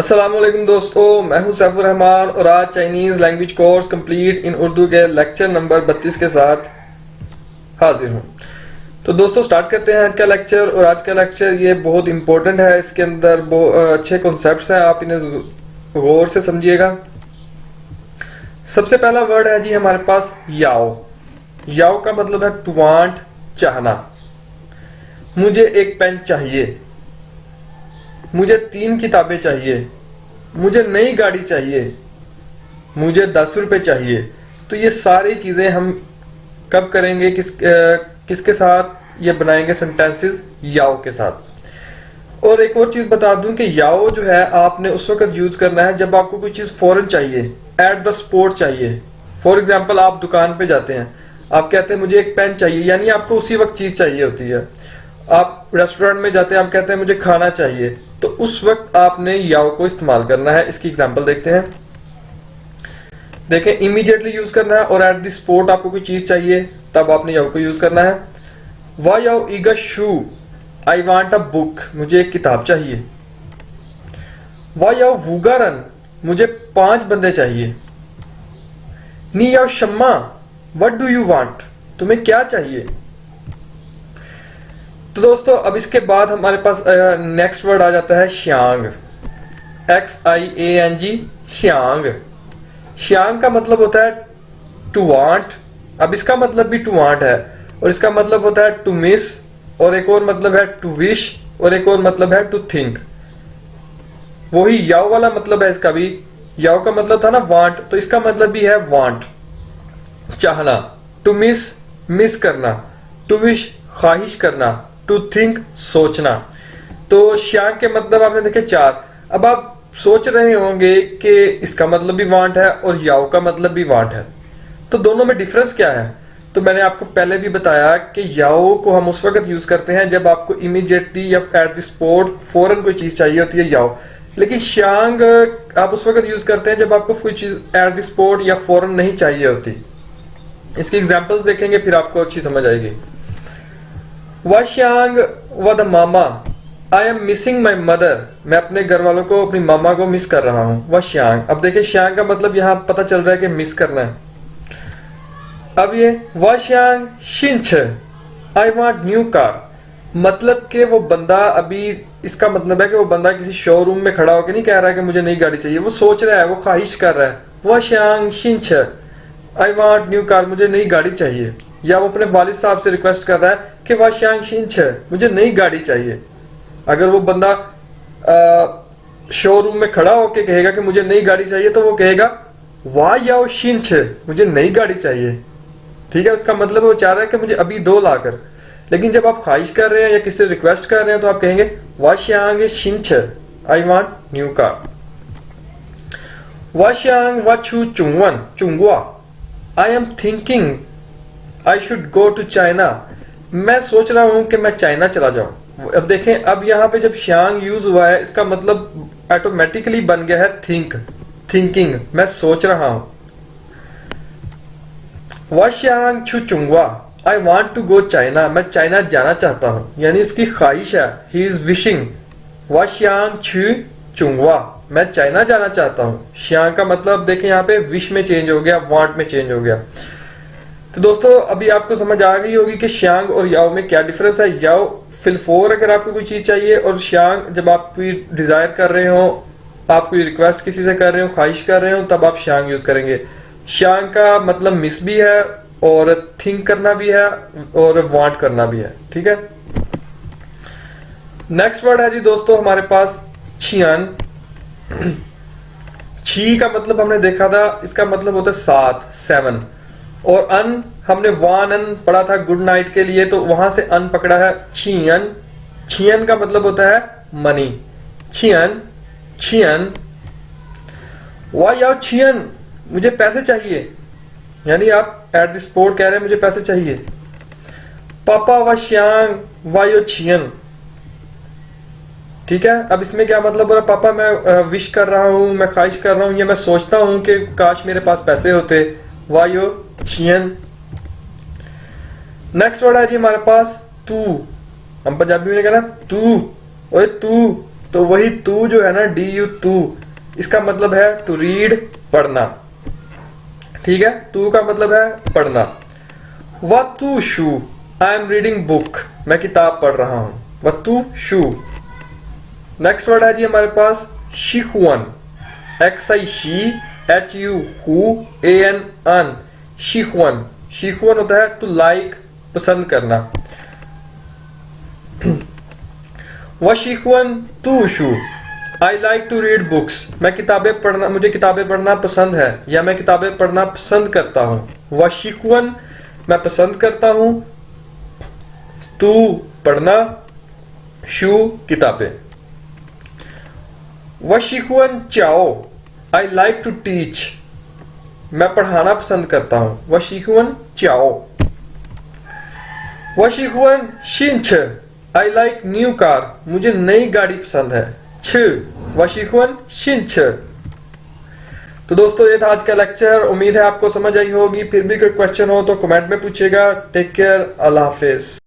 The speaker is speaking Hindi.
अस्सलाम वालेकुम दोस्तों, मैं हूं सैफुर रहमान और आज Chinese language course complete in Urdu के लेक्चर नंबर 32 के साथ हाजिर हूं। तो दोस्तों स्टार्ट करते हैं आज का लेक्चर। और आज का लेक्चर ये बहुत इंपॉर्टेंट है, इसके अंदर बहुत अच्छे कॉन्सेप्ट्स हैं, आप इन्हें गौर से समझिएगा। सबसे पहला वर्ड है जी हमारे पास याओ। याओ का मतलब है टू वांट, चाहना। मुझे एक पेन चाहिए, मुझे 3 किताबें चाहिए, मुझे नई गाड़ी चाहिए, मुझे 10 रुपए चाहिए। तो ये सारी चीजें हम कब करेंगे, किसके साथ ये बनाएंगे सेंटेंसेस? याओ के साथ। और एक और चीज बता दूं कि याओ जो है आपने उस वक्त यूज करना है जब आपको कोई चीज फौरन चाहिए, एट द स्पॉट चाहिए। फॉर एग्जाम्पल आप दुकान पे जाते हैं, आप कहते हैं मुझे एक पेन चाहिए, यानी आपको उसी वक्त चीज चाहिए होती है। आप रेस्टोरेंट में जाते हैं, आप कहते हैं मुझे खाना चाहिए, तो उस वक्त आपने याओ को इस्तेमाल करना है। इसकी एग्जांपल देखते हैं। देखें, इमीडिएटली यूज करना है और एट द स्पॉट आपको कोई चीज चाहिए तब आपने याओ को यूज करना है। वा याओ ईगा शू, आई वांट अ बुक, मुझे एक किताब चाहिए। वा याओ वुगारन, मुझे 5 बंदे चाहिए। नी याओ शम्मा, व्हाट डू यू वांट, तुम्हें क्या चाहिए? तो दोस्तों अब इसके बाद हमारे पास नेक्स्ट वर्ड आ जाता है श्यांग। XIANG, श्यांग। श्यांग का मतलब होता है टू वांट। अब इसका मतलब भी टू वांट है और इसका मतलब होता है टू मिस, और एक और मतलब है टू विश, और एक और मतलब है टू थिंक। वही याओ वाला मतलब है इसका भी। याओ का मतलब था ना वांट, तो इसका मतलब भी है वांट, चाहना। टू मिस, मिस करना। टू विश, ख्वाहिश करना। टू थिंक, सोचना। तो श्यांग के मतलब आपने देखे 4। अब आप सोच रहे होंगे कि इसका मतलब भी वांट है और याओ का मतलब भी वांट है, तो दोनों में डिफरेंस क्या है? तो मैंने आपको पहले भी बताया कि याओ को हम उस वक्त यूज करते हैं जब आपको इमीडिएटली या एट द स्पॉट फौरन कोई चीज चाहिए होती है, याओ। लेकिन श्यांग आप उस वक्त यूज करते हैं जब आपको कोई चीज एट द स्पॉट या फौरन नहीं चाहिए होती। इसकी एग्जांपल्स देखेंगे फिर आपको अच्छी समझ आएगी। वाश्यांग व the mama, I am missing my mother, मैं अपने घर वालों को, अपनी मामा को मिस कर रहा हूं। वाश्यांग, अब देखिए श्यांग का मतलब यहां पता चल रहा है कि मिस करना है। अब ये वाश्यांग शिंच, आई वांट न्यू कार, मतलब कि वो बंदा अभी, इसका मतलब है कि वो बंदा किसी शोरूम में खड़ा होकर नहीं कह रहा है कि मुझे नई गाड़ी चाहिए, वो सोच रहा है, वो ख्वाहिश कर रहा है। वाश्यांग शिंच, आई वांट न्यू कार, मुझे नई गाड़ी चाहिए। या वो अपने वालिद साहब से रिक्वेस्ट कर रहा है कि वाश्यांग शिंच, मुझे नई गाड़ी चाहिए। अगर वो बंदा शोरूम में खड़ा होकर कहेगा कि मुझे नई गाड़ी चाहिए, तो वो कहेगा वा याओ शिंच, मुझे नई गाड़ी चाहिए। ठीक है, उसका मतलब वो चाह रहा है कि मुझे अभी 2 लाकर। लेकिन जब आप ख्वाहिश कर रहे हैं या किसी से रिक्वेस्ट कर रहे हैं तो आप कहेंगे वाश्यांग शिंच, आई वांट न्यू कार। वाश्यांग वाचू चुंगवन चुंगवा, I am thinking I should go to China, मैं सोच रहा हूं कि मैं चाइना चला जाऊं। अब देखें, अब यहां पे जब श्यांग यूज हुआ है, इसका मतलब ऑटोमेटिकली बन गया है थिंक, थिंकिंग, मैं सोच रहा हूं। वाश्यांग छु चुंगवा, I want to go China, मैं चाइना जाना चाहता हूं, यानी उसकी ख्वाहिश है, ही इज विशिंग। वाश्यांग छु चुंगवा, मैं चाइना जाना चाहता हूं। श्यांग का मतलब देखें यहाँ पे विश में चेंज हो गया, वांट में चेंज हो गया। तो दोस्तों अभी आपको समझ आ गई होगी कि श्यांग और याओ में क्या डिफरेंस है। याओ फिलफोर अगर आपको कोई चीज चाहिए, और श्यांग जब आप कोई डिजायर कर रहे हो, आप कोई रिक्वेस्ट किसी से कर रहे हो, ख्वाहिश कर रहे हो, तब आप श्यांग यूज करेंगे। श्यांग का मतलब मिस भी है और थिंक करना भी है और वांट करना भी है। ठीक है, नेक्स्ट वर्ड है जी दोस्तों हमारे पास छियन। छी का मतलब हमने देखा था, इसका मतलब होता है 7, 7। और अन हमने वान अन पढ़ा था गुड नाइट के लिए, तो वहां से अन पकड़ा है छियन। छियन का मतलब होता है मनी। छियन, छियन। वाह याओ छियन, मुझे पैसे चाहिए, यानी आप एट द स्पॉट कह रहे हैं मुझे पैसे चाहिए। पापा वाश्यांग वायो छियन। ठीक है, अब इसमें क्या मतलब हो रहा है? पापा मैं विश कर रहा हूं, मैं ख्वाहिश कर रहा हूं, या मैं सोचता हूं कि काश मेरे पास पैसे होते। वायो छियन। नेक्स्ट वर्ड है जी हमारे पास तू। हम पंजाबी में कहना तू, ओए तू, तो वही तू जो है ना, DU तू, इसका मतलब है टू रीड, पढ़ना। ठीक है, तू का मतलब है पढ़ना। वतु शू, आई एम रीडिंग बुक, मैं किताब पढ़ रहा हूं। वतु शू। नेक्स्ट वर्ड है जी हमारे पास शिखवन, XI शी, HU हु, AN अन, शिखवन। शिखवन होता है टू लाइक, पसंद करना। वशिखवन तू शू, I like to read books, मैं किताबें पढ़ना, मुझे किताबें पढ़ना पसंद है, या मैं किताबें पढ़ना पसंद करता हूं। वशिखवन मैं पसंद करता हूं, तू पढ़ना, शू किताबें। वशिखवन चाओ, आई लाइक टू टीच, मैं पढ़ाना पसंद करता हूं। वशिखवन चाओ। वशिखवन शिंछ, आई लाइक न्यू कार, मुझे नई गाड़ी पसंद है। छ वशिखवन शिंछ। तो दोस्तों ये था आज का लेक्चर, उम्मीद है आपको समझ आई होगी। फिर भी कोई क्वेश्चन हो तो कमेंट में पूछिएगा। टेक केयर, अल्लाह हाफिज।